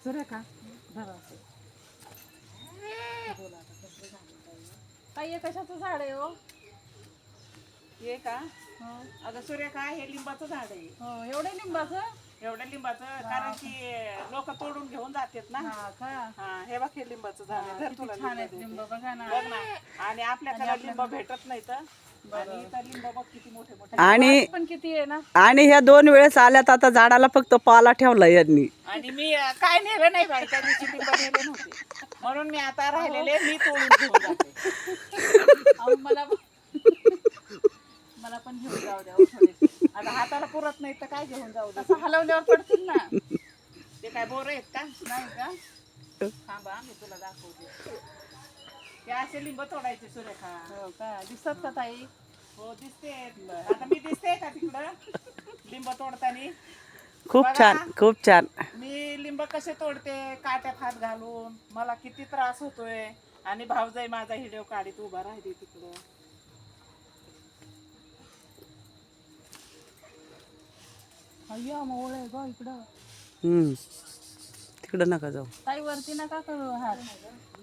सुरेखा धरा ताई कशाचं झाड आहे हो? हे का अगं सुरेखा हे लिंबाचं झाड आहे. हो एवढं लिंबाचं? एवढ्या लिंबाचं कारण की लोक तोडून घेऊन जातात ना. हा का? हा हे बघ हे लिंबाचं झाड आहे. धर तुला छान आहेत लिंब लिंब बघा ना. बघ ना. आणि आपल्याकडे लिंब भेटत नाही तर आणि इथं लिंब बघ किती मोठे मोठे. आणि पण किती आहे ना. आणि ह्या 2 वेळेस आल्यात आता झाडाला फक्त पाला ठेवला यांनी. आणि मी काय नेलं नाही बाई त्या दिवशी लिंब नेले नव्हते म्हणून मी आता राहिलेले मी तोडून घेऊन जाते. अहो, मला पण घेऊन जाऊ द्या हो थोडेसे. आता हाताला पुरत नाही तर काय घेऊन जाऊ दे. असं हलवल्यावर पडतील ना. ते काय बोर आहेत का? नाही का? थांबा मी तुला दाखवते. ते असे लिंब तोडायचे सुरेखा. हो का? दिसतात का ताई? हो दिसते. आता मी दिसते का तिकडं लिंब तोडताना? खूप छान खूप छान. मी लिंब कसे तोडते काट्यात हात घालून. मला किती त्रास होतोय आणि भाऊजाई माझा व्हिडिओ काढीत उभा राहिली तिकडं. अय्या मोळ आहे ग इकडं. तिकडं नका जाऊ. ताई वरती नका करू हात.